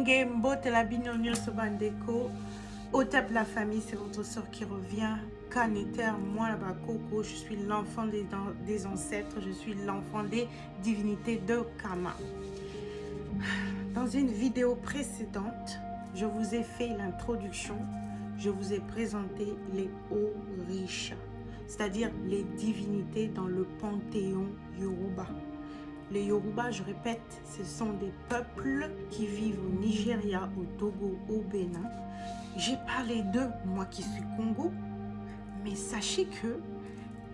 Ndenge Mbote la bignonio Sobandeko. Otep la famille, c'est votre soeur qui revient. Kaneter, moi la Bakoko, je suis l'enfant des ancêtres, je suis l'enfant des divinités de Kama. Dans une vidéo précédente, je vous ai fait l'introduction, je vous ai présenté les Orisha, c'est-à-dire les divinités dans le panthéon Yoruba. Les Yoruba, je répète, ce sont des peuples qui vivent au Nigeria, au Togo, au Bénin. J'ai parlé d'eux, moi qui suis Congo, mais sachez que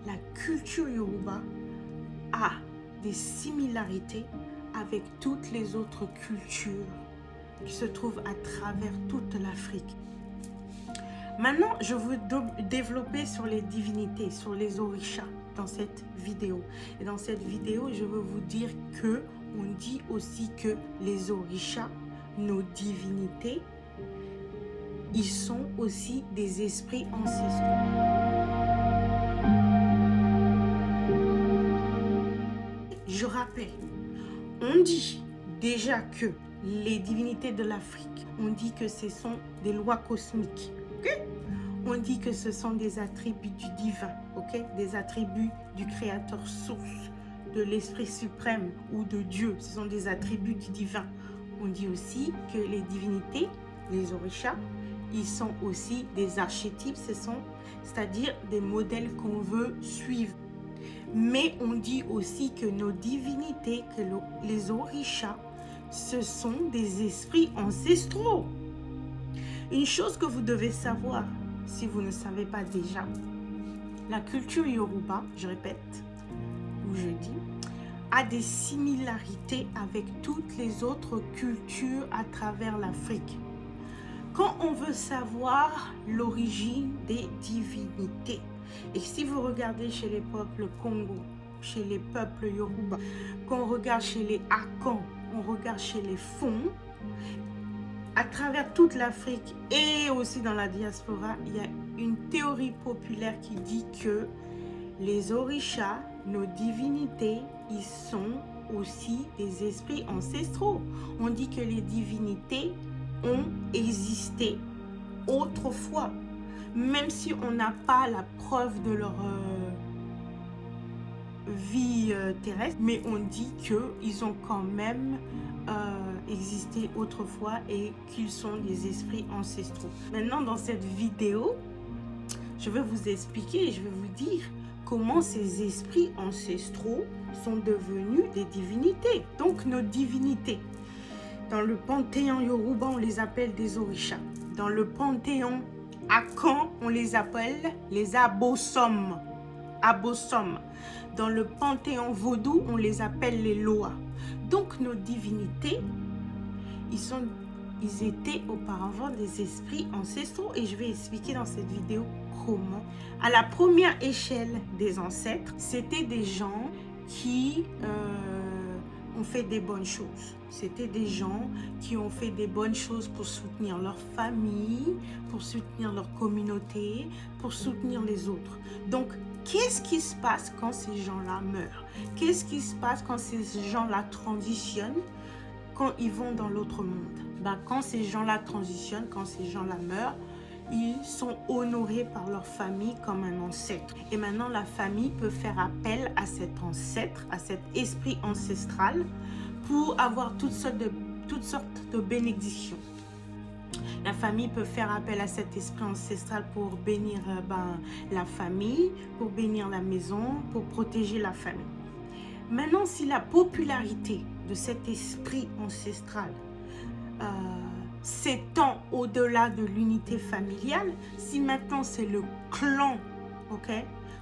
la culture Yoruba a des similarités avec toutes les autres cultures qui se trouvent à travers toute l'Afrique. Maintenant, je veux développer sur les divinités, sur les orishas dans cette vidéo. Et dans cette vidéo, je veux vous dire que on dit aussi que les orishas, nos divinités, ils sont aussi des esprits ancestraux. Je rappelle, on dit déjà que les divinités de l'Afrique, on dit que ce sont des lois cosmiques. Okay? On dit que ce sont des attributs du divin, okay? Des attributs du créateur source, de l'esprit suprême ou de Dieu. Ce sont des attributs du divin. On dit aussi que les divinités, les orishas, ils sont aussi des archétypes, c'est-à-dire des modèles qu'on veut suivre. Mais on dit aussi que nos divinités, que les orishas, ce sont des esprits ancestraux. Une chose que vous devez savoir, si vous ne savez pas déjà, la culture Yoruba, je répète, ou je dis, a des similarités avec toutes les autres cultures à travers l'Afrique. Quand on veut savoir l'origine des divinités, et si vous regardez chez les peuples Congo, chez les peuples Yoruba, quand on regarde chez les Akans, on regarde chez les Fon, à travers toute l'Afrique et aussi dans la diaspora, il y a une théorie populaire qui dit que les orishas, nos divinités, ils sont aussi des esprits ancestraux. On dit que les divinités ont existé autrefois, même si on n'a pas la preuve de leur vie terrestre, mais on dit qu'ils ont quand même existé autrefois et qu'ils sont des esprits ancestraux. Maintenant, dans cette vidéo, je vais vous expliquer et je vais vous dire comment ces esprits ancestraux sont devenus des divinités. Donc, nos divinités. Dans le panthéon Yoruba, on les appelle des orishas. Dans le panthéon Akan, on les appelle les abosom. Abosom. Dans le panthéon vaudou, on les appelle les loas. Donc nos divinités, ils étaient auparavant des esprits ancestraux et je vais expliquer dans cette vidéo comment. À la première échelle des ancêtres, c'était des gens qui ont fait des bonnes choses. C'était des gens qui ont fait des bonnes choses pour soutenir leur famille, pour soutenir leur communauté, pour soutenir les autres. Donc, qu'est-ce qui se passe quand ces gens-là meurent? Qu'est-ce qui se passe quand ces gens-là transitionnent, quand ils vont dans l'autre monde? Quand ces gens-là transitionnent, quand ces gens-là meurent, ils sont honorés par leur famille comme un ancêtre. Et maintenant, la famille peut faire appel à cet ancêtre, à cet esprit ancestral pour avoir toutes sortes de bénédictions. La famille peut faire appel à cet esprit ancestral pour bénir la famille, pour bénir la maison, pour protéger la famille. Maintenant, si la popularité de cet esprit ancestral s'étend au-delà de l'unité familiale, si maintenant c'est le clan,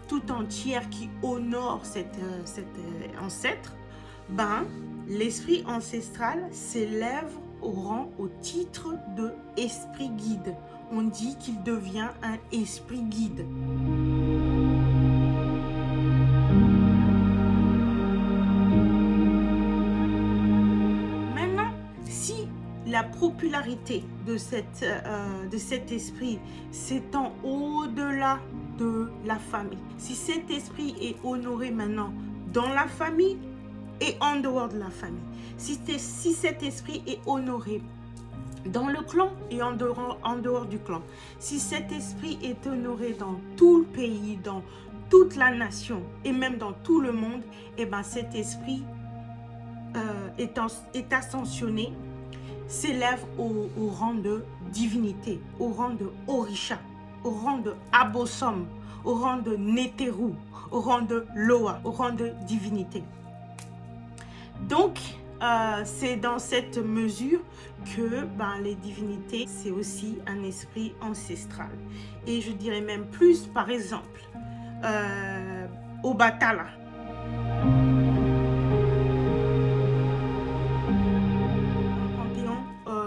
tout entière qui honore cet ancêtre, l'esprit ancestral s'élève au titre de esprit guide. On dit qu'il devient un esprit guide. Maintenant, si la popularité de cet esprit s'étend au-delà de la famille, si cet esprit est honoré maintenant dans la famille et en dehors de la famille, si cet esprit est honoré dans le clan et en dehors du clan. Si cet esprit est honoré dans tout le pays, dans toute la nation et même dans tout le monde, et ben cet esprit est ascensionné, s'élève au rang de divinité, au rang de Orisha, au rang de Abosom, au rang de Neteru, au rang de Loa, au rang de divinité. Donc, c'est dans cette mesure que les divinités, c'est aussi un esprit ancestral. Et je dirais même plus, par exemple, Obatala.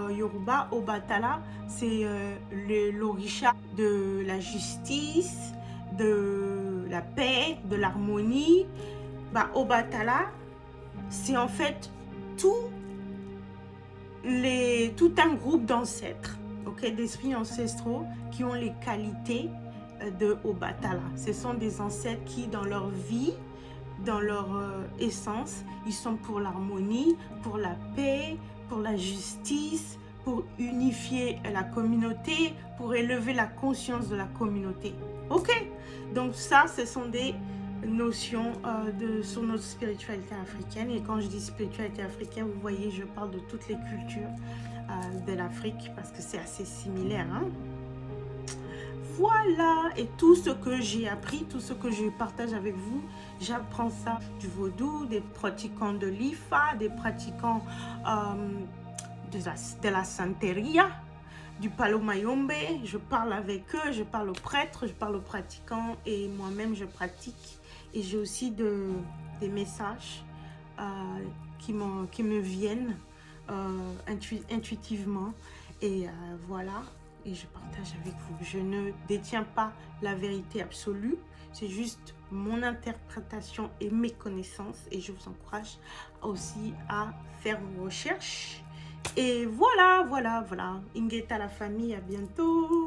Yoruba, Obatala, c'est l'orisha de la justice, de la paix, de l'harmonie. Obatala, c'est en fait tout un groupe d'ancêtres, d'esprits ancestraux qui ont les qualités de Obatala. Ce sont des ancêtres qui, dans leur vie, dans leur essence, ils sont pour l'harmonie, pour la paix, pour la justice, pour unifier la communauté, pour élever la conscience de la communauté. Donc ça, ce sont des notions sur notre spiritualité africaine. Et quand je dis spiritualité africaine, vous voyez, je parle de toutes les cultures de l'Afrique parce que c'est assez similaire. Voilà, et tout ce que j'ai appris, tout ce que je partage avec vous, j'apprends ça du vaudou, des pratiquants de l'IFA, des pratiquants de la santeria, du palo mayombe. Je parle avec eux, je parle aux prêtres, je parle aux pratiquants et moi-même je pratique. Et j'ai aussi des messages qui me viennent intuitivement. Et voilà. Et je partage avec vous. Je ne détiens pas la vérité absolue. C'est juste mon interprétation et mes connaissances. Et je vous encourage aussi à faire vos recherches. Et voilà. Ingeta la famille, à bientôt.